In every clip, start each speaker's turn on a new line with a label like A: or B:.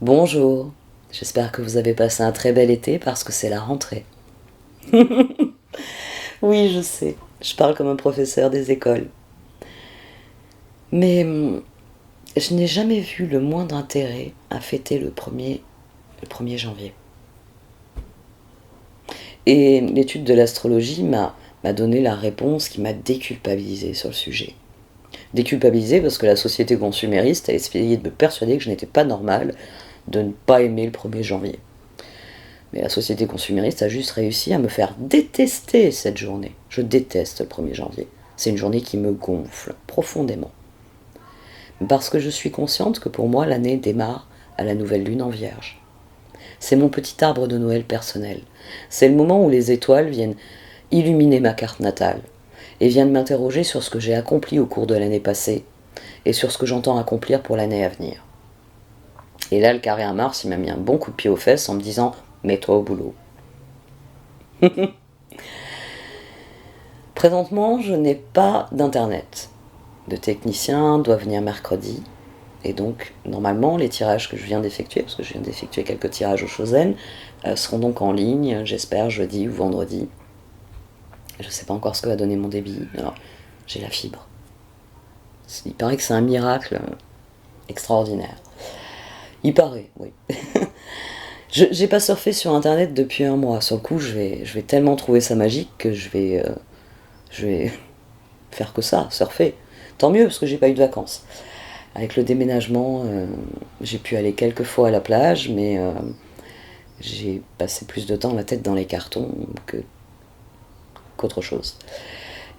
A: Bonjour, j'espère que vous avez passé un très bel été parce que c'est la rentrée. Oui, je sais, je parle comme un professeur des écoles. Mais je n'ai jamais vu le moindre intérêt à fêter le premier janvier. Et l'étude de l'astrologie m'a donné la réponse qui m'a déculpabilisé sur le sujet. Déculpabilisé parce que la société consumériste a essayé de me persuader que je n'étais pas normal de ne pas aimer le 1er janvier. Mais la société consumériste a juste réussi à me faire détester cette journée. Je déteste le 1er janvier. C'est une journée qui me gonfle profondément. Parce que je suis consciente que pour moi, l'année démarre à la nouvelle lune en vierge. C'est mon petit arbre de Noël personnel. C'est le moment où les étoiles viennent illuminer ma carte natale et viennent m'interroger sur ce que j'ai accompli au cours de l'année passée et sur ce que j'entends accomplir pour l'année à venir. Et là, le carré à Mars, il m'a mis un bon coup de pied aux fesses en me disant « mets-toi au boulot ». Présentement, je n'ai pas d'internet. Le technicien doit venir mercredi. Et donc, normalement, les tirages que je viens d'effectuer, parce que je viens d'effectuer quelques tirages au Chosen, seront donc en ligne, j'espère, jeudi ou vendredi. Je ne sais pas encore ce que va donner mon débit. Alors, j'ai la fibre. Il paraît que c'est un miracle extraordinaire. Il paraît, oui. Je n'ai pas surfé sur Internet depuis un mois. Sur le coup, je vais tellement trouver ça magique que je vais faire que ça, surfer. Tant mieux, parce que j'ai pas eu de vacances. Avec le déménagement, j'ai pu aller quelques fois à la plage, mais j'ai passé plus de temps la tête dans les cartons qu'autre chose.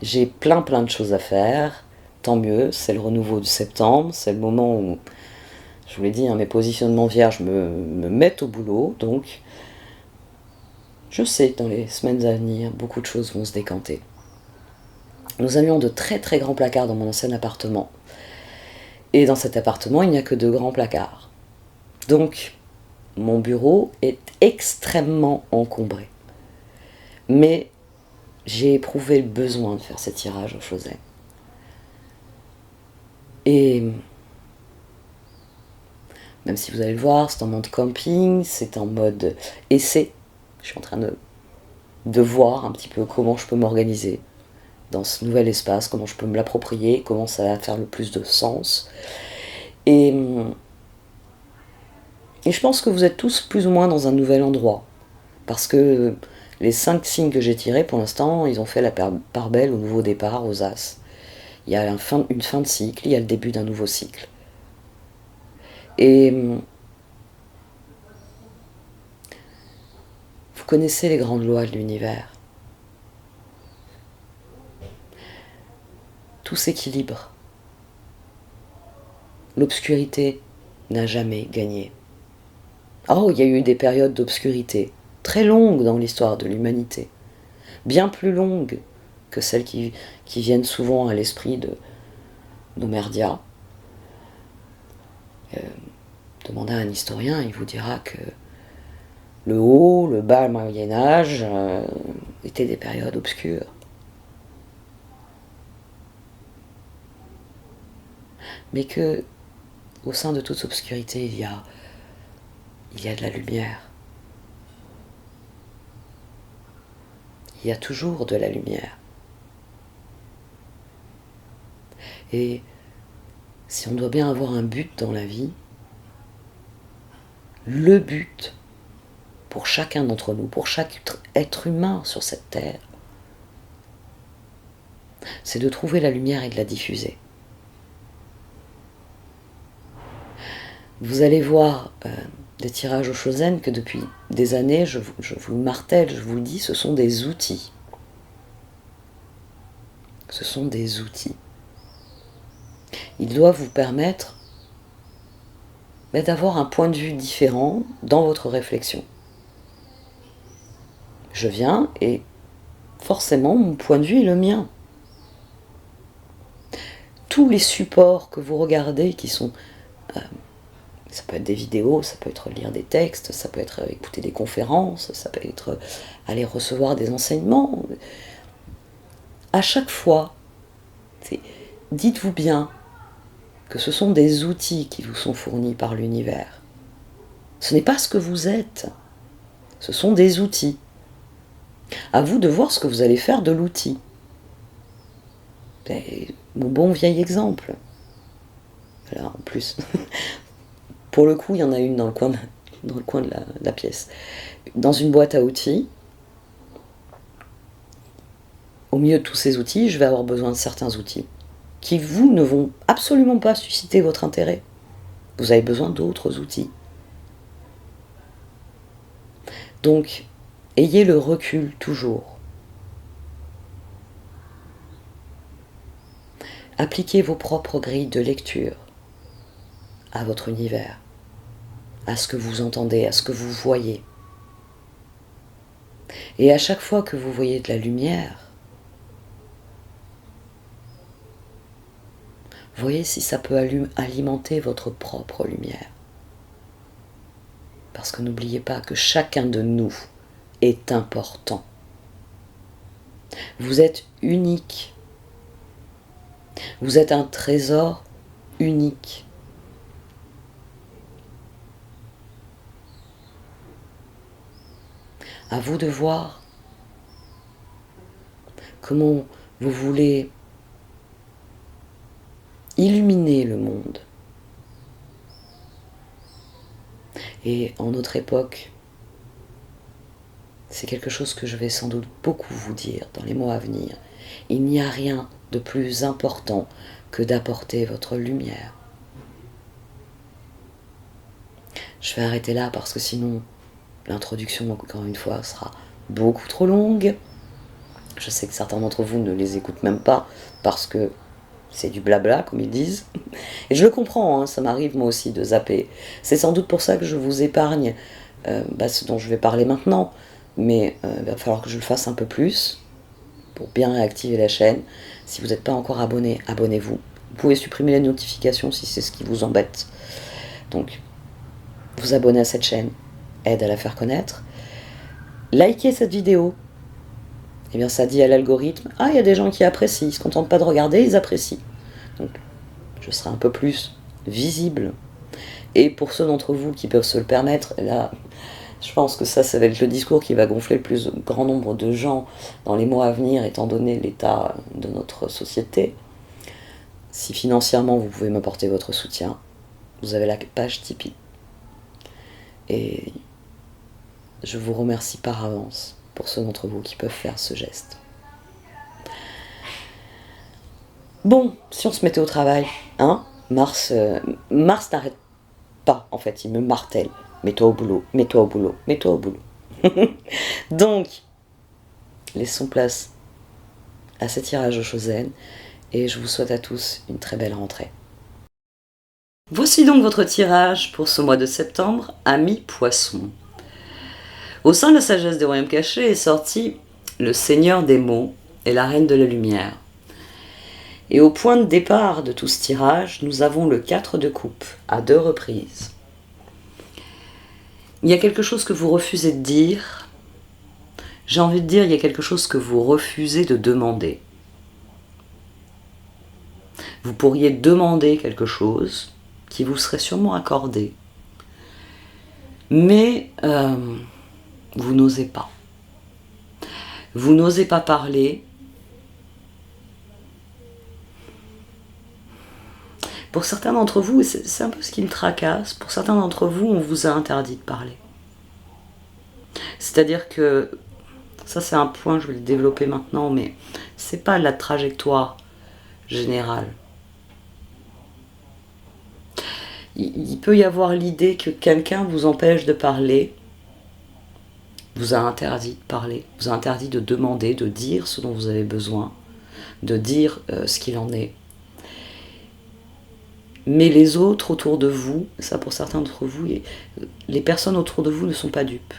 A: J'ai plein de choses à faire, tant mieux, c'est le renouveau de septembre, c'est le moment où, je vous l'ai dit, hein, mes positionnements vierges me mettent au boulot, donc je sais que dans les semaines à venir, beaucoup de choses vont se décanter. Nous avions de très grands placards dans mon ancien appartement. Et dans cet appartement, il n'y a que 2 grands placards. Donc, mon bureau est extrêmement encombré. Mais j'ai éprouvé le besoin de faire ces tirages au Choset. Et même si vous allez le voir, c'est en mode camping, c'est en mode essai. Je suis en train de voir un petit peu comment je peux m'organiser dans ce nouvel espace, comment je peux me l'approprier, comment ça va faire le plus de sens. Et je pense que vous êtes tous plus ou moins dans un nouvel endroit. Parce que les 5 signes que j'ai tirés, pour l'instant, ils ont fait la part belle au nouveau départ, aux As. Il y a une fin de cycle, il y a le début d'un nouveau cycle. Et vous connaissez les grandes lois de l'univers. Tout s'équilibre. L'obscurité n'a jamais gagné. Oh, il y a eu des périodes d'obscurité, très longues dans l'histoire de l'humanité. Bien plus longues que celles qui viennent souvent à l'esprit de nos merdias. Demandez à un historien, il vous dira que le haut, le bas, le Moyen-Âge étaient des périodes obscures. Mais que, au sein de toute obscurité, il y a de la lumière. Il y a toujours de la lumière. Et si on doit bien avoir un but dans la vie, le but pour chacun d'entre nous, pour chaque être humain sur cette terre, c'est de trouver la lumière et de la diffuser. Vous allez voir des tirages au Chosen que depuis des années, je vous le martèle, je vous le dis, ce sont des outils. Ce sont des outils. Ils doivent vous permettre d'avoir un point de vue différent dans votre réflexion. Je viens et forcément mon point de vue est le mien. Tous les supports que vous regardez qui sont... ça peut être des vidéos, ça peut être lire des textes, ça peut être écouter des conférences, ça peut être aller recevoir des enseignements. À chaque fois, dites-vous bien que ce sont des outils qui vous sont fournis par l'univers. Ce n'est pas ce que vous êtes. Ce sont des outils. À vous de voir ce que vous allez faire de l'outil. Mon bon vieil exemple. Là, en plus, pour le coup, il y en a une dans le coin de la pièce. Dans une boîte à outils, au milieu de tous ces outils, je vais avoir besoin de certains outils qui, vous, ne vont absolument pas susciter votre intérêt. Vous avez besoin d'autres outils. Donc, ayez le recul toujours. Appliquez vos propres grilles de lecture à votre univers, à ce que vous entendez, à ce que vous voyez. Et à chaque fois que vous voyez de la lumière, voyez si ça peut alimenter votre propre lumière. Parce que n'oubliez pas que chacun de nous est important. Vous êtes unique. Vous êtes un trésor unique. À vous de voir comment vous voulez illuminer le monde. Et en notre époque, c'est quelque chose que je vais sans doute beaucoup vous dire dans les mois à venir. Il n'y a rien de plus important que d'apporter votre lumière. Je vais arrêter là parce que sinon, l'introduction, encore une fois, sera beaucoup trop longue. Je sais que certains d'entre vous ne les écoutent même pas parce que c'est du blabla, comme ils disent. Et je le comprends, hein, ça m'arrive moi aussi de zapper. C'est sans doute pour ça que je vous épargne ce dont je vais parler maintenant. Mais il va falloir que je le fasse un peu plus pour bien réactiver la chaîne. Si vous n'êtes pas encore abonné, abonnez-vous. Vous pouvez supprimer les notifications si c'est ce qui vous embête. Donc, vous abonner à cette chaîne aide à la faire connaître. Likez cette vidéo. Eh bien, ça dit à l'algorithme, ah, il y a des gens qui apprécient, ils ne se contentent pas de regarder, ils apprécient. Donc, je serai un peu plus visible. Et pour ceux d'entre vous qui peuvent se le permettre, là, je pense que ça va être le discours qui va gonfler le plus grand nombre de gens dans les mois à venir, étant donné l'état de notre société. Si financièrement vous pouvez m'apporter votre soutien, vous avez la page Tipeee. Et je vous remercie par avance pour ceux d'entre vous qui peuvent faire ce geste. Bon, si on se mettait au travail, hein, Mars n'arrête pas, en fait, il me martèle. Mets-toi au boulot, mets-toi au boulot, mets-toi au boulot. Donc, laissons place à ce tirage au Chosen et je vous souhaite à tous une très belle rentrée. Voici donc votre tirage pour ce mois de septembre, ami Poisson. Au sein de la sagesse des royaumes cachés est sorti le Seigneur des mots et la Reine de la lumière. Et au point de départ de tout ce tirage, nous avons le 4 de coupe à 2 reprises. Il y a quelque chose que vous refusez de dire. J'ai envie de dire, il y a quelque chose que vous refusez de demander. Vous pourriez demander quelque chose qui vous serait sûrement accordé. Mais vous n'osez pas. Vous n'osez pas parler. Pour certains d'entre vous, et c'est un peu ce qui me tracasse, pour certains d'entre vous, on vous a interdit de parler. C'est-à-dire que, ça c'est un point, je vais le développer maintenant, mais c'est pas la trajectoire générale. Il peut y avoir l'idée que quelqu'un vous empêche de parler, vous a interdit de parler, vous a interdit de demander, de dire ce dont vous avez besoin, de dire ce qu'il en est. Mais les autres autour de vous, ça pour certains d'entre vous, les personnes autour de vous ne sont pas dupes.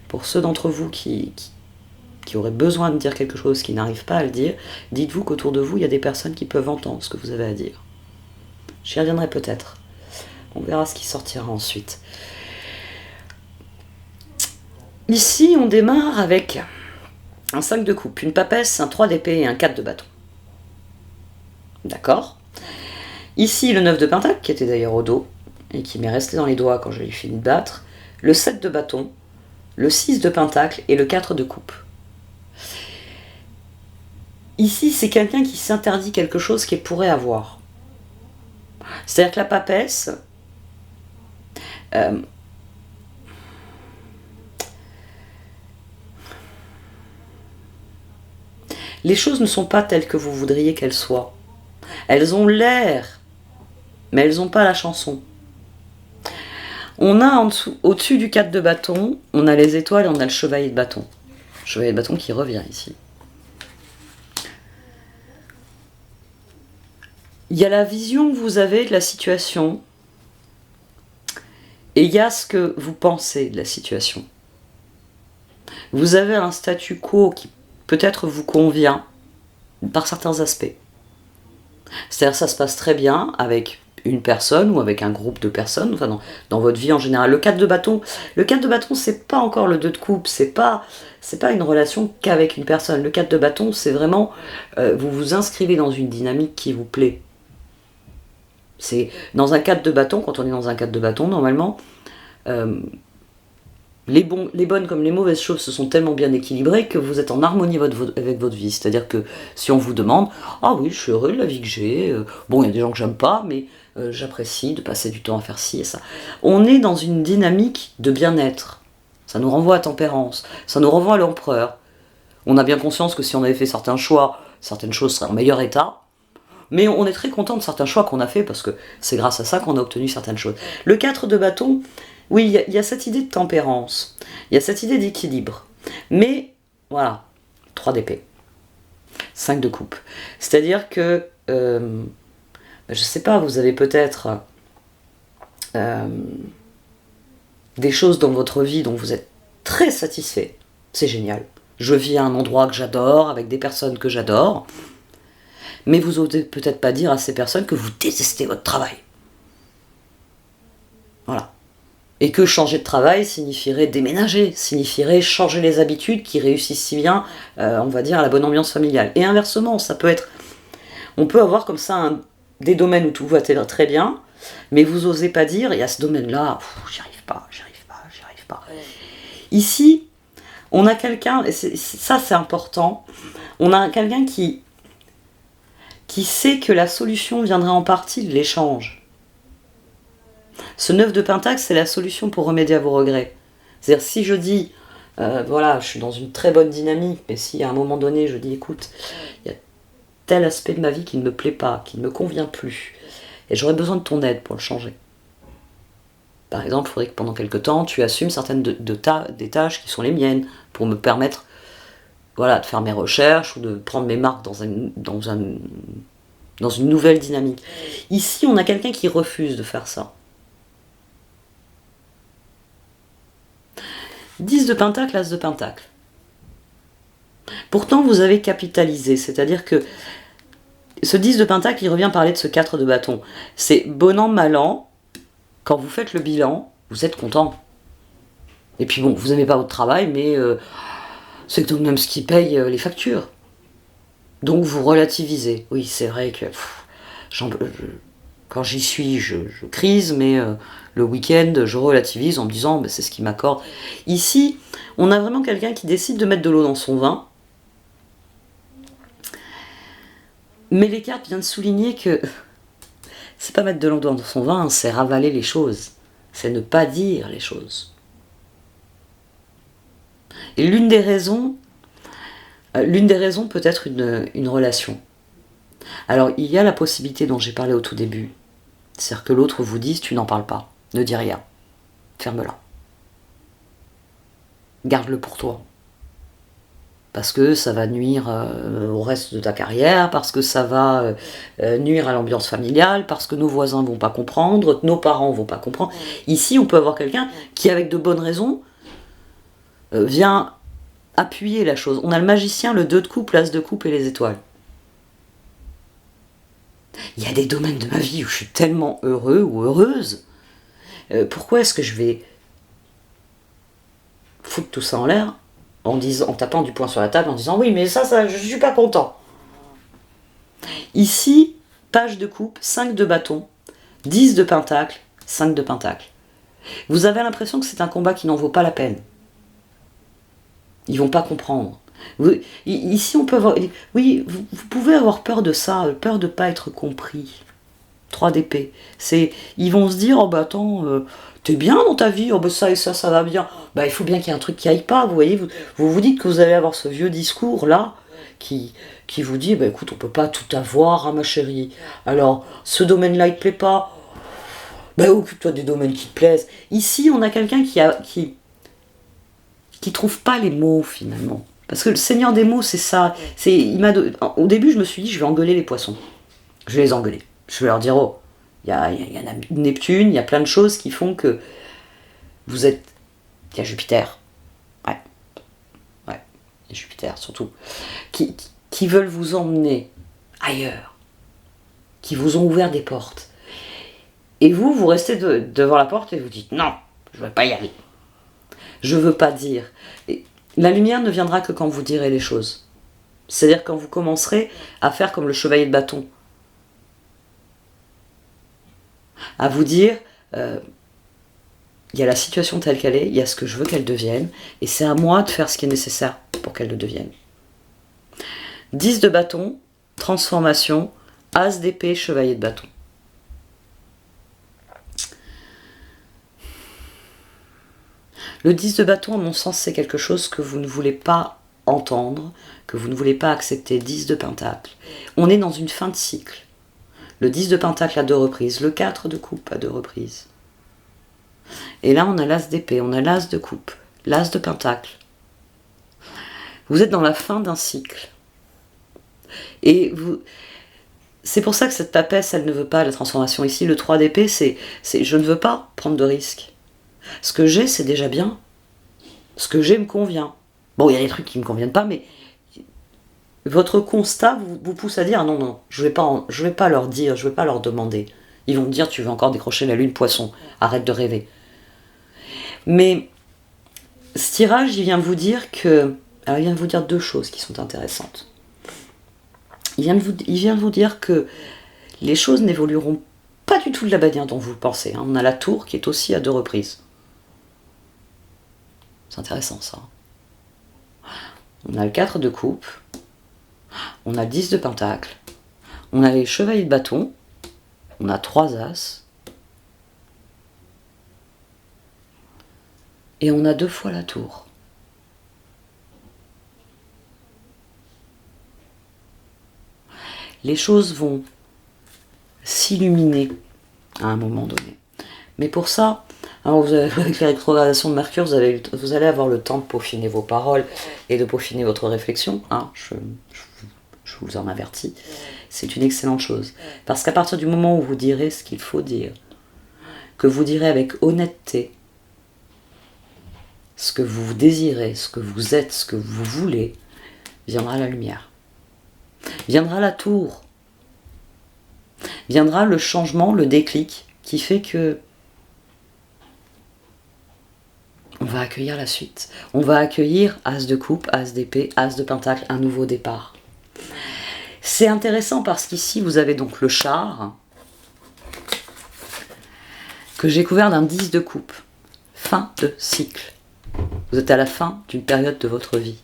A: Pour ceux d'entre vous qui auraient besoin de dire quelque chose, qui n'arrivent pas à le dire, dites-vous qu'autour de vous, il y a des personnes qui peuvent entendre ce que vous avez à dire. J'y reviendrai peut-être. On verra ce qui sortira ensuite. Ici, on démarre avec un 5 de coupe, une papesse, un 3 d'épée et un 4 de bâton. D'accord ? Ici, le 9 de pentacle, qui était d'ailleurs au dos. et qui m'est resté dans les doigts quand je l'ai fini de battre, le 7 de bâton, le 6 de pentacle et le 4 de coupe. Ici, c'est quelqu'un qui s'interdit quelque chose qu'il pourrait avoir. C'est-à-dire que la papesse, les choses ne sont pas telles que vous voudriez qu'elles soient. Elles ont l'air, mais elles n'ont pas la chanson. On a au-dessus du 4 de bâton, on a les étoiles et on a le chevalier de bâton. Le chevalier de bâton qui revient ici. Il y a la vision que vous avez de la situation et il y a ce que vous pensez de la situation. Vous avez un statu quo qui peut-être vous convient par certains aspects. C'est-à-dire ça se passe très bien avec une personne ou avec un groupe de personnes, enfin dans votre vie en général. Le 4 de bâton, c'est pas encore le 2 de coupe, c'est pas une relation qu'avec une personne. Le 4 de bâton, c'est vraiment vous vous inscrivez dans une dynamique qui vous plaît. C'est dans un 4 de bâton, quand on est dans un 4 de bâton, normalement, les bonnes comme les mauvaises choses se sont tellement bien équilibrées que vous êtes en harmonie avec votre vie. C'est-à-dire que si on vous demande « Ah oui, je suis heureux de la vie que j'ai, bon, il y a des gens que j'aime pas, mais j'apprécie de passer du temps à faire ci et ça. » On est dans une dynamique de bien-être. Ça nous renvoie à tempérance, ça nous renvoie à l'empereur. On a bien conscience que si on avait fait certains choix, certaines choses seraient en meilleur état. Mais on est très content de certains choix qu'on a fait parce que c'est grâce à ça qu'on a obtenu certaines choses. Le 4 de bâton, oui, il y a cette idée de tempérance, il y a cette idée d'équilibre. Mais, voilà, 3 d'épée, 5 de coupe. C'est-à-dire que, je sais pas, vous avez peut-être des choses dans votre vie dont vous êtes très satisfait. C'est génial. Je vis à un endroit que j'adore, avec des personnes que j'adore. Mais vous n'osez peut-être pas dire à ces personnes que vous détestez votre travail. Voilà. Et que changer de travail signifierait déménager, signifierait changer les habitudes qui réussissent si bien, on va dire, à la bonne ambiance familiale. Et inversement, ça peut être... On peut avoir comme ça des domaines où tout va très bien, mais vous n'osez pas dire, et à ce domaine-là, j'y arrive pas. Ici, on a quelqu'un, et ça c'est important, on a quelqu'un qui sait que la solution viendra en partie de l'échange. Ce 9 de pentacle, c'est la solution pour remédier à vos regrets. C'est-à-dire, si je dis, voilà, je suis dans une très bonne dynamique, mais si à un moment donné, je dis, écoute, il y a tel aspect de ma vie qui ne me plaît pas, qui ne me convient plus, et j'aurais besoin de ton aide pour le changer. Par exemple, il faudrait que pendant quelque temps, tu assumes certaines des tâches qui sont les miennes, pour me permettre de faire mes recherches ou de prendre mes marques dans une nouvelle dynamique. Ici, on a quelqu'un qui refuse de faire ça. 10 de pentacle, as de pentacle. Pourtant, vous avez capitalisé, c'est-à-dire que ce 10 de pentacle, il revient parler de ce 4 de bâton. C'est bon an, mal an, quand vous faites le bilan, vous êtes content. Et puis bon, vous n'aimez pas votre travail, mais c'est tout de même ce qui paye les factures. Donc vous relativisez. Oui, c'est vrai que quand j'y suis, je crise, mais le week-end, je relativise en me disant c'est ce qui m'accorde. Ici, on a vraiment quelqu'un qui décide de mettre de l'eau dans son vin. Mais les cartes viennent de souligner que c'est pas mettre de l'eau dans son vin, c'est ravaler les choses. C'est ne pas dire les choses. Et l'une des raisons peut être une relation. Alors, il y a la possibilité dont j'ai parlé au tout début. C'est-à-dire que l'autre vous dise, tu n'en parles pas, ne dis rien, ferme-la. Garde-le pour toi. Parce que ça va nuire au reste de ta carrière, parce que ça va nuire à l'ambiance familiale, parce que nos voisins vont pas comprendre, nos parents vont pas comprendre. Ici, on peut avoir quelqu'un qui, avec de bonnes raisons, vient appuyer la chose. On a le magicien, le 2 de coupe, l'as de coupe et les étoiles. Il y a des domaines de ma vie où je suis tellement heureux ou heureuse. Pourquoi est-ce que je vais foutre tout ça en l'air en tapant du poing sur la table en disant oui mais ça je suis pas content. Ici, page de coupe, 5 de bâton, 10 de pentacle, 5 de Pentacle. Vous avez l'impression que c'est un combat qui n'en vaut pas la peine. Ils vont pas comprendre. Ici, on peut avoir... Oui, vous pouvez avoir peur de ça, peur de ne pas être compris. 3 d'épée. Ils vont se dire, oh bah attends, t'es bien dans ta vie, oh bah ça et ça va bien. Bah il faut bien qu'il y ait un truc qui aille pas, vous voyez. Vous dites que vous allez avoir ce vieux discours là, qui vous dit, bah écoute, on peut pas tout avoir, hein, ma chérie. Alors, ce domaine-là, il te plaît pas, bah occupe-toi des domaines qui te plaisent. Ici, on a quelqu'un qui trouve pas les mots, finalement. Parce que le Seigneur des mots, c'est ça. Au début, je me suis dit, je vais engueuler les poissons. Je vais les engueuler. Je vais leur dire, oh, il y a Neptune, il y a plein de choses qui font que vous êtes... Il y a Jupiter. Ouais, il y a Jupiter, surtout. Qui veulent vous emmener ailleurs. Qui vous ont ouvert des portes. Et vous restez devant la porte et vous dites, non, je ne vais pas y aller. Je ne veux pas dire. Et la lumière ne viendra que quand vous direz les choses. C'est-à-dire quand vous commencerez à faire comme le chevalier de bâton. À vous dire, il y a la situation telle qu'elle est, il y a ce que je veux qu'elle devienne, et c'est à moi de faire ce qui est nécessaire pour qu'elle le devienne. 10 de bâton, transformation, as d'épée, chevalier de bâton. Le 10 de bâton, à mon sens, c'est quelque chose que vous ne voulez pas entendre, que vous ne voulez pas accepter. 10 de pentacle. On est dans une fin de cycle. Le 10 de pentacle à 2 reprises, le 4 de coupe à 2 reprises. Et là, on a l'as d'épée, on a l'as de coupe, l'as de pentacle. Vous êtes dans la fin d'un cycle. Et c'est pour ça que cette papesse, elle ne veut pas la transformation. Ici, le 3 d'épée, c'est je ne veux pas prendre de risques. Ce que j'ai, c'est déjà bien. Ce que j'ai me convient. Bon, il y a des trucs qui ne me conviennent pas, mais votre constat vous pousse à dire, non, je vais pas leur dire, je vais pas leur demander. Ils vont me dire, tu veux encore décrocher la lune, poisson, arrête de rêver. Mais ce tirage, il vient vous dire deux choses qui sont intéressantes. Il vient de vous dire que les choses n'évolueront pas du tout de la manière dont vous le pensez. On a la tour qui est aussi à 2 reprises. C'est intéressant ça. On a le 4 de coupe, on a le 10 de pentacle, on a les chevaliers de bâton, on a 3 as, et on a 2 fois la tour. Les choses vont s'illuminer à un moment donné. Mais pour ça, alors avec les rétrogradations de Mercure, vous allez avoir le temps de peaufiner vos paroles et de peaufiner votre réflexion. Hein, je vous en avertis. C'est une excellente chose. Parce qu'à partir du moment où vous direz ce qu'il faut dire, que vous direz avec honnêteté ce que vous désirez, ce que vous êtes, ce que vous voulez, viendra la lumière. Viendra la tour. Viendra le changement, le déclic qui fait que on va accueillir la suite. On va accueillir as de coupe, as d'épée, as de pentacle, un nouveau départ. C'est intéressant parce qu'ici, vous avez donc le char que j'ai couvert d'un 10 de coupe. Fin de cycle. Vous êtes à la fin d'une période de votre vie.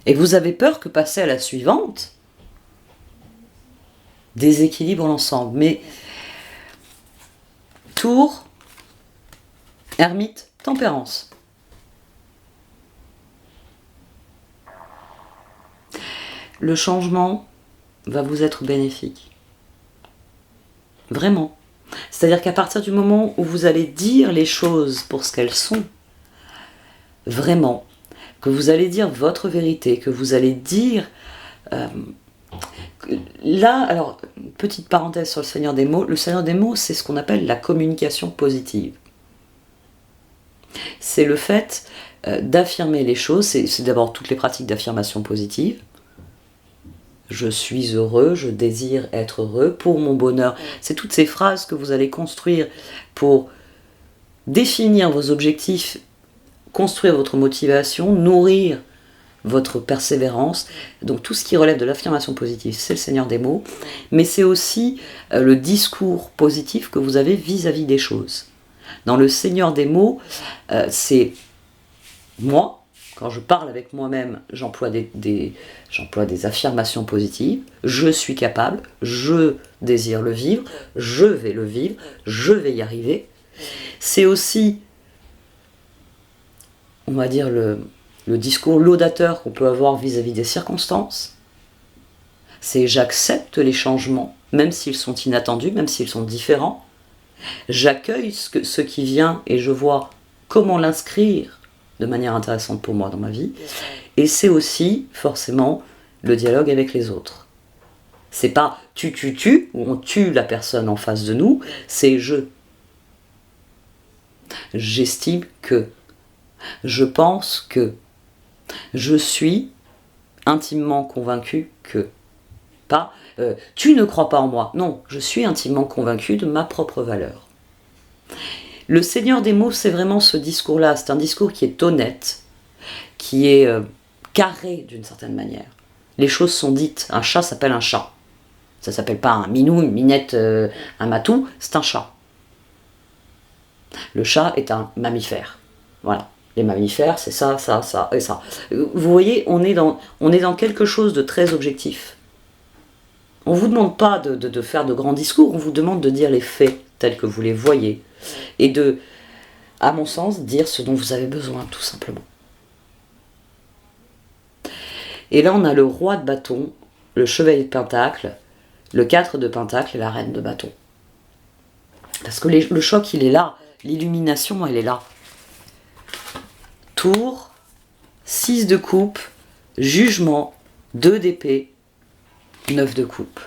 A: Et vous avez peur que passer à la suivante déséquilibre l'ensemble. Mais tour, ermite, tempérance. Le changement va vous être bénéfique. Vraiment. C'est-à-dire qu'à partir du moment où vous allez dire les choses pour ce qu'elles sont, vraiment, que vous allez dire votre vérité, que vous allez dire... là, alors, petite parenthèse sur le Seigneur des mots. Le Seigneur des mots, c'est ce qu'on appelle la communication positive. C'est le fait d'affirmer les choses. C'est d'abord toutes les pratiques d'affirmation positive. Je suis heureux, je désire être heureux pour mon bonheur. C'est toutes ces phrases que vous allez construire pour définir vos objectifs, construire votre motivation, nourrir votre persévérance. Donc tout ce qui relève de l'affirmation positive, c'est le Seigneur des mots. Mais c'est aussi le discours positif que vous avez vis-à-vis des choses. Dans le Seigneur des mots, c'est moi, quand je parle avec moi-même, j'emploie j'emploie des affirmations positives, je suis capable, je désire le vivre, je vais le vivre, je vais y arriver. C'est aussi, on va dire, le discours laudateur qu'on peut avoir vis-à-vis des circonstances. C'est j'accepte les changements, même s'ils sont inattendus, même s'ils sont différents. J'accueille ce qui vient et je vois comment l'inscrire de manière intéressante pour moi dans ma vie. Et c'est aussi forcément le dialogue avec les autres. C'est pas tu, où on tue la personne en face de nous, c'est je. J'estime que, je pense que, je suis intimement convaincu que. Pas tu ne crois pas en moi. Non, je suis intimement convaincu de ma propre valeur. Le Seigneur des mots, c'est vraiment ce discours-là. C'est un discours qui est honnête, qui est carré d'une certaine manière. Les choses sont dites. Un chat s'appelle un chat. Ça s'appelle pas un minou, une minette, un matou, c'est un chat. Le chat est un mammifère. Voilà. Les mammifères, c'est ça, ça, ça et ça. Vous voyez, on est dans quelque chose de très objectif. On ne vous demande pas de faire de grands discours, on vous demande de dire les faits tels que vous les voyez. Et de, à mon sens, dire ce dont vous avez besoin, tout simplement. Et là, on a le roi de bâton, le chevalier de pentacle, le 4 de pentacle et la reine de bâton. Parce que le choc, il est là. L'illumination, elle est là. Tour, 6 de coupe, jugement, 2 d'épée, 9 de coupe.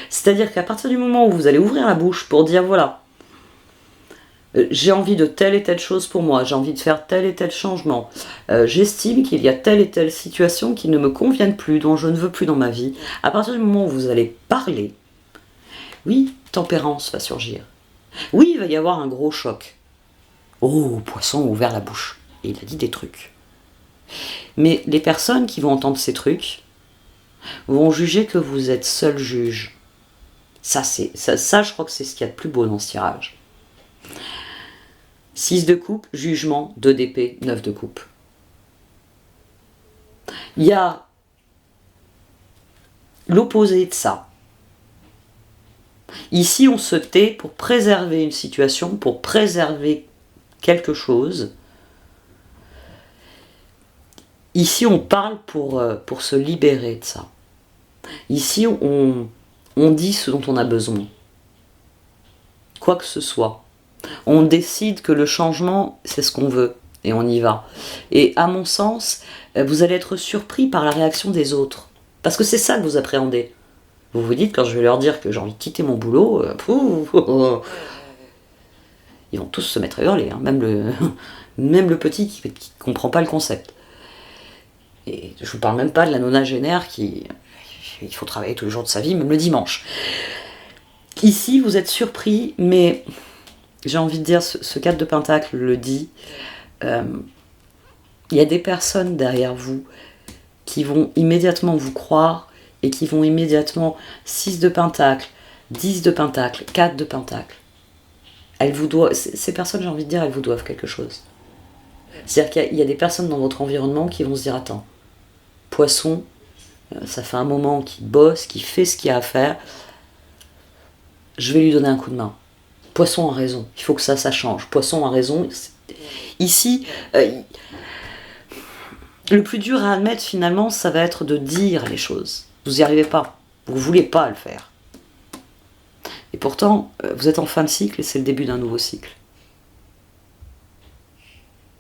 A: C'est-à-dire qu'à partir du moment où vous allez ouvrir la bouche pour dire voilà, j'ai envie de telle et telle chose pour moi, j'ai envie de faire tel et tel changement, j'estime qu'il y a telle et telle situation qui ne me conviennent plus, dont je ne veux plus dans ma vie, à partir du moment où vous allez parler, oui, tempérance va surgir. Oui, il va y avoir un gros choc. Oh, Poisson a ouvert la bouche et il a dit des trucs. Mais les personnes qui vont entendre ces trucs vont juger que vous êtes seul juge. Ça, je crois que c'est ce qu'il y a de plus beau dans ce tirage. 6 de coupe, jugement, 2 d'épée, 9 de coupe. Il y a l'opposé de ça. Ici, on se tait pour préserver une situation, pour préserver quelque chose. Ici, on parle pour se libérer de ça. Ici, on dit ce dont on a besoin. Quoi que ce soit. On décide que le changement, c'est ce qu'on veut. Et on y va. Et à mon sens, vous allez être surpris par la réaction des autres. Parce que c'est ça que vous appréhendez. Vous vous dites, quand je vais leur dire que j'ai envie de quitter mon boulot, ils vont tous se mettre à hurler. Hein. Même le petit qui ne comprend pas le concept. Et je ne vous parle même pas de la nonagénaire qui... Il faut travailler tous les jours de sa vie, même le dimanche. Ici, vous êtes surpris, mais j'ai envie de dire, ce 4 de pentacle le dit, il y a des personnes derrière vous qui vont immédiatement vous croire et qui vont immédiatement 6 de pentacle, 10 de pentacle, 4 de pentacle. Ces personnes, j'ai envie de dire, elles vous doivent quelque chose. C'est-à-dire qu'il y a des personnes dans votre environnement qui vont se dire, attends, Poisson, ça fait un moment qu'il bosse, qu'il fait ce qu'il a à faire, je vais lui donner un coup de main. Poisson a raison, il faut que ça change. Poisson a raison. Ici, le plus dur à admettre finalement, ça va être de dire les choses. Vous n'y arrivez pas, vous ne voulez pas le faire. Et pourtant, vous êtes en fin de cycle et c'est le début d'un nouveau cycle.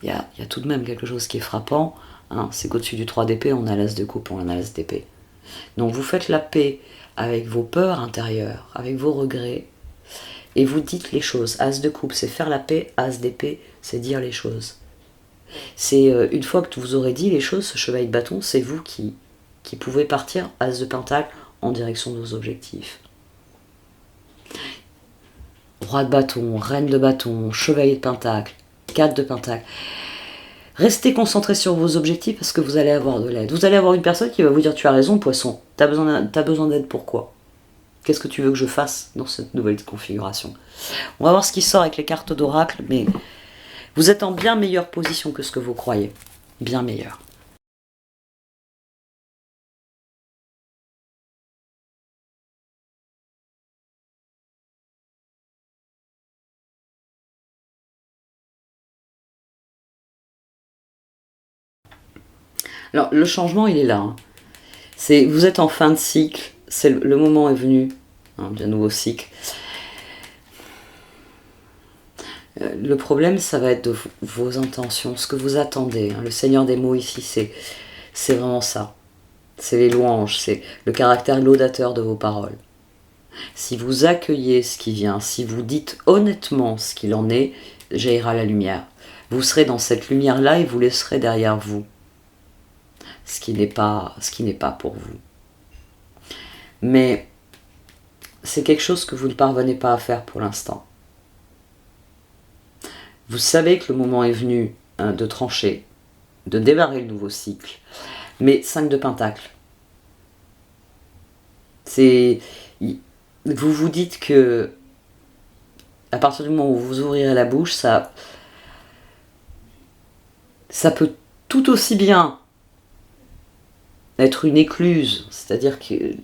A: Il y a tout de même quelque chose qui est frappant, hein, c'est qu'au-dessus du 3 d'épée, on a l'as de coupe, on a l'as d'épée. Donc vous faites la paix avec vos peurs intérieures, avec vos regrets, et vous dites les choses. As de coupe, c'est faire la paix, as d'épée, c'est dire les choses. C'est une fois que vous aurez dit les choses, ce chevalier de bâton, c'est vous qui pouvez partir, as de pentacle, en direction de vos objectifs. Roi de bâton, reine de bâton, chevalier de pentacle, 4 de pentacle. Restez concentrés sur vos objectifs parce que vous allez avoir de l'aide. Vous allez avoir une personne qui va vous dire tu as raison Poisson, t'as besoin d'aide pourquoi ? Qu'est-ce que tu veux que je fasse dans cette nouvelle configuration? On va voir ce qui sort avec les cartes d'oracle, mais vous êtes en bien meilleure position que ce que vous croyez. Bien meilleure. Alors, le changement, il est là. Hein. Vous êtes en fin de cycle, le moment est venu, hein, d'un nouveau cycle. Le problème, ça va être de vos intentions, ce que vous attendez. Hein. Le Seigneur des mots ici, c'est vraiment ça. C'est les louanges, c'est le caractère laudateur de vos paroles. Si vous accueillez ce qui vient, si vous dites honnêtement ce qu'il en est, jaillira la lumière. Vous serez dans cette lumière-là et vous laisserez derrière vous ce qui n'est pas pour vous. Mais c'est quelque chose que vous ne parvenez pas à faire pour l'instant. Vous savez que le moment est venu de trancher, de démarrer le nouveau cycle, mais 5 de Pentacles. Vous vous dites que à partir du moment où vous ouvrirez la bouche, ça peut tout aussi bien être une écluse, c'est-à-dire que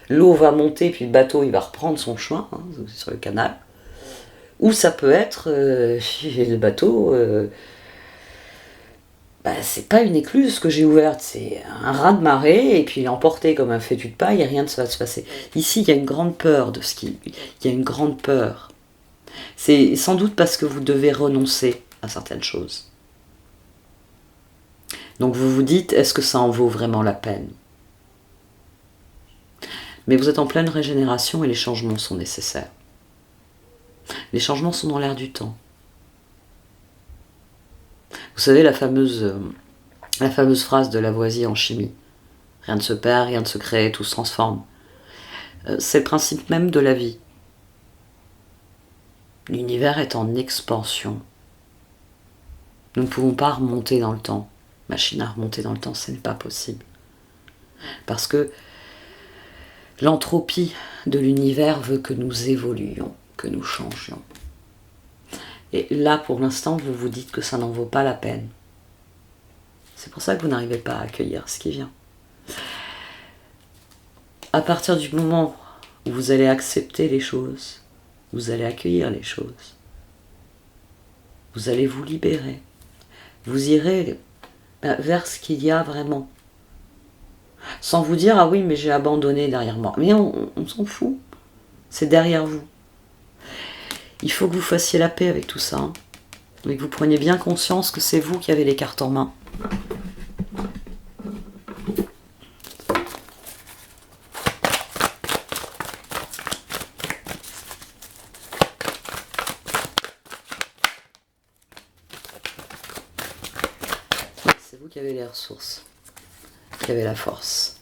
A: l'eau va monter puis le bateau il va reprendre son chemin hein, sur le canal, ou ça peut être le bateau c'est pas une écluse que j'ai ouverte, c'est un raz-de-marée et puis il est emporté comme un fétu de paille et rien ne va se passer. Ici il y a une grande peur il y a une grande peur. C'est sans doute parce que vous devez renoncer à certaines choses. Donc vous vous dites, est-ce que ça en vaut vraiment la peine? Mais vous êtes en pleine régénération et les changements sont nécessaires. Les changements sont dans l'air du temps. Vous savez la fameuse phrase de Lavoisier en chimie. Rien ne se perd, rien ne se crée, tout se transforme. C'est le principe même de la vie. L'univers est en expansion. Nous ne pouvons pas remonter dans le temps. Machine à remonter dans le temps, ce n'est pas possible. Parce que l'entropie de l'univers veut que nous évoluions, que nous changions. Et là, pour l'instant, vous vous dites que ça n'en vaut pas la peine. C'est pour ça que vous n'arrivez pas à accueillir ce qui vient. À partir du moment où vous allez accepter les choses, vous allez accueillir les choses. Vous allez vous libérer. Vous irez vers ce qu'il y a vraiment. Sans vous dire, ah oui, mais j'ai abandonné derrière moi. Mais on s'en fout. C'est derrière vous. Il faut que vous fassiez la paix avec tout ça. Hein, et que vous preniez bien conscience que c'est vous qui avez les cartes en main. C'est vous qui avez les ressources, qui avez la force.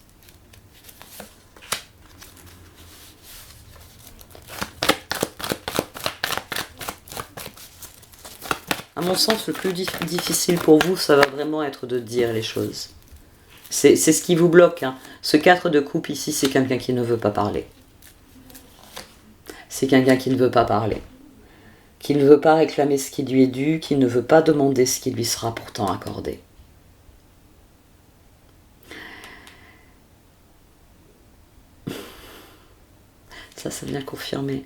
A: À mon sens, le plus difficile pour vous, ça va vraiment être de dire les choses. C'est ce qui vous bloque. Hein. Ce 4 de coupe ici, c'est quelqu'un qui ne veut pas parler. C'est quelqu'un qui ne veut pas parler. Qui ne veut pas réclamer ce qui lui est dû, qui ne veut pas demander ce qui lui sera pourtant accordé. Ça vient confirmer.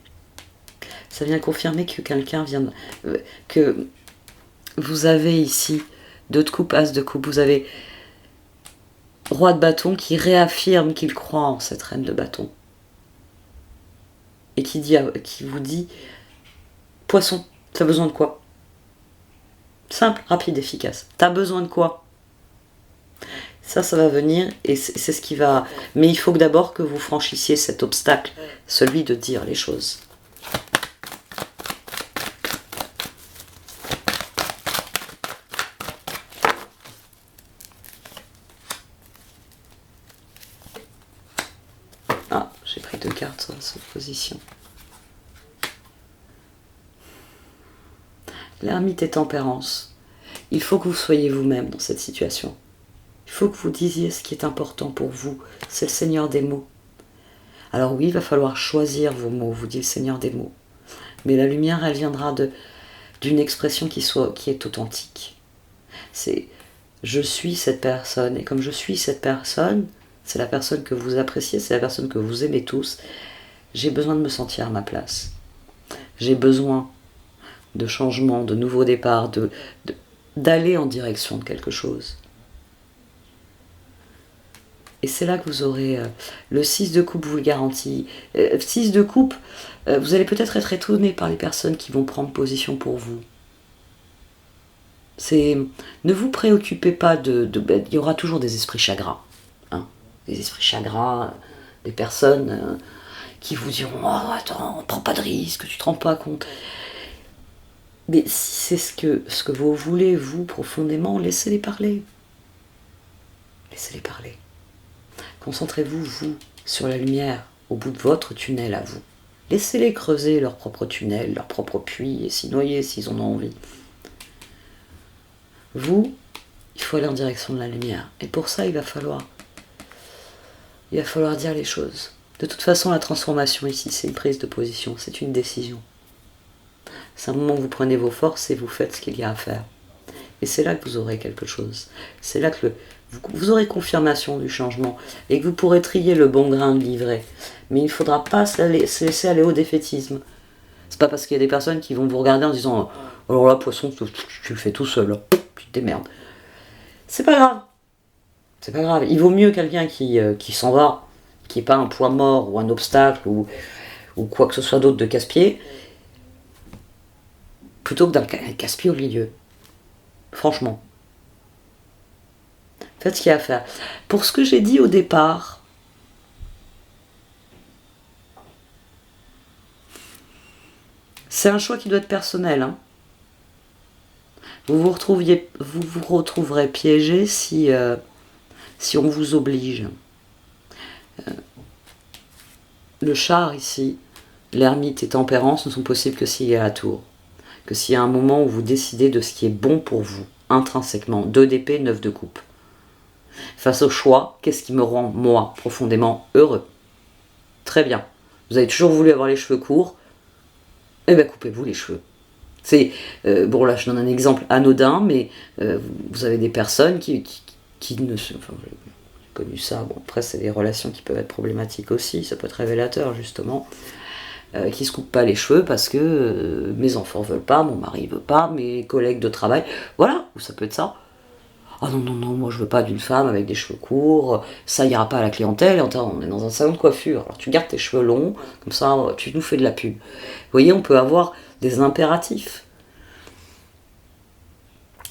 A: Ça vient confirmer que quelqu'un vient... que vous avez ici 2 de coupe, as de coupe. Vous avez roi de bâton qui réaffirme qu'il croit en cette reine de bâton. Et qui vous dit, poisson, t'as besoin de quoi? Simple, rapide, efficace. T'as besoin de quoi? Ça va venir et c'est ce qui va... Mais il faut que d'abord que vous franchissiez cet obstacle, celui de dire les choses. Ah, j'ai pris 2 cartes sur cette position. L'ermite et tempérance. Il faut que vous soyez vous-même dans cette situation. Il faut que vous disiez ce qui est important pour vous. C'est le Seigneur des mots. Alors oui, il va falloir choisir vos mots, vous dit le Seigneur des mots. Mais la lumière, elle viendra d'une expression qui est authentique. C'est « je suis cette personne ». Et comme je suis cette personne, c'est la personne que vous appréciez, c'est la personne que vous aimez tous. J'ai besoin de me sentir à ma place. J'ai besoin de changement, de nouveaux départs, d'aller en direction de quelque chose. Et c'est là que vous aurez le 6 de coupe, vous le garantit. 6 de coupe, vous allez peut-être être étonné par les personnes qui vont prendre position pour vous. Ne vous préoccupez pas il y aura toujours des esprits chagrins. Hein, des esprits chagrins, des personnes qui vous diront « Oh, attends, prends pas de risque, tu te rends pas compte. » Mais si c'est ce que vous voulez, vous, profondément, laissez-les parler. Laissez-les parler. Concentrez-vous, vous, sur la lumière, au bout de votre tunnel à vous. Laissez-les creuser leur propre tunnel, leur propre puits, et s'y noyer s'ils en ont envie. Vous, il faut aller en direction de la lumière. Et pour ça, il va falloir dire les choses. De toute façon, la transformation ici, c'est une prise de position, c'est une décision. C'est un moment où vous prenez vos forces et vous faites ce qu'il y a à faire. Et c'est là que vous aurez quelque chose. C'est là que vous aurez confirmation du changement et que vous pourrez trier le bon grain de livret. Mais il ne faudra pas se laisser aller au défaitisme. C'est pas parce qu'il y a des personnes qui vont vous regarder en disant « Alors là, poisson, tu le fais tout seul, tu te démerdes. » C'est pas grave. C'est pas grave. Il vaut mieux quelqu'un qui s'en va, qui n'est pas un poids mort ou un obstacle ou quoi que ce soit d'autre de casse-pied, plutôt que d'un casse-pied au milieu. Franchement. Faites ce qu'il y a à faire. Pour ce que j'ai dit au départ, c'est un choix qui doit être personnel. Hein. Vous vous retrouverez piégé si on vous oblige. Le char ici, l'ermite et tempérance ne sont possibles que s'il y a la tour. Que s'il y a un moment où vous décidez de ce qui est bon pour vous, intrinsèquement. 2 d'épée, 9 de coupe. Face au choix, qu'est-ce qui me rend, moi, profondément heureux? Très bien. Vous avez toujours voulu avoir les cheveux courts, eh bien coupez-vous les cheveux. C'est bon, là je donne un exemple anodin, mais vous avez des personnes qui ne se... Enfin, j'ai connu ça, bon après c'est des relations qui peuvent être problématiques aussi, ça peut être révélateur justement, qui se coupent pas les cheveux parce que mes enfants veulent pas, mon mari veut pas, mes collègues de travail, voilà, ou ça peut être ça. Ah non, non, non, moi je veux pas d'une femme avec des cheveux courts, ça ira pas à la clientèle, on est dans un salon de coiffure, alors tu gardes tes cheveux longs, comme ça tu nous fais de la pub. Vous voyez, on peut avoir des impératifs.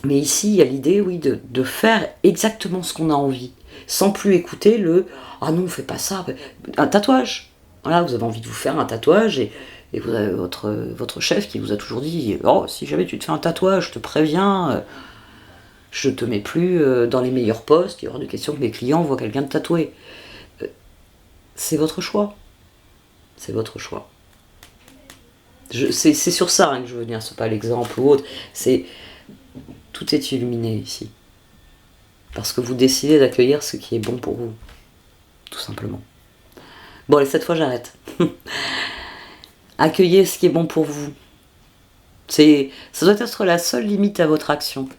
A: Mais ici, il y a l'idée, oui, de faire exactement ce qu'on a envie, sans plus écouter ah non, fais pas ça, un tatouage. Voilà, vous avez envie de vous faire un tatouage et vous avez votre chef qui vous a toujours dit, oh, si jamais tu te fais un tatouage, je te préviens, je te mets plus dans les meilleurs postes, il y aura de questions que mes clients voient quelqu'un de tatoué. C'est votre choix. C'est votre choix. C'est sur ça hein, que je veux venir, c'est pas l'exemple ou autre. Tout est illuminé ici. Parce que vous décidez d'accueillir ce qui est bon pour vous. Tout simplement. Bon, allez, cette fois j'arrête. Accueillez ce qui est bon pour vous. Ça doit être la seule limite à votre action.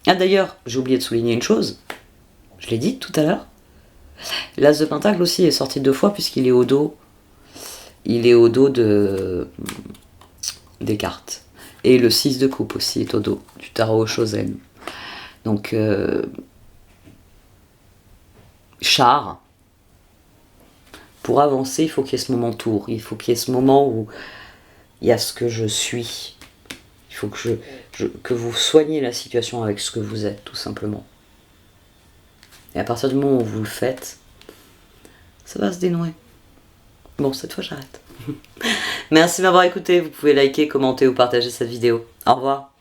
A: Ah d'ailleurs, j'ai oublié de souligner une chose. Je l'ai dit tout à l'heure. L'As de Pentacle aussi est sorti 2 fois puisqu'il est au dos. Il est au dos des cartes. Et le 6 de coupe aussi est au dos du tarot Chosen. Donc, char. Pour avancer, il faut qu'il y ait ce moment tour. Il faut qu'il y ait ce moment où il y a ce que je suis. Il faut que vous soignez la situation avec ce que vous êtes, tout simplement. Et à partir du moment où vous le faites, ça va se dénouer. Bon, cette fois, j'arrête. Merci de m'avoir écouté. Vous pouvez liker, commenter ou partager cette vidéo. Au revoir.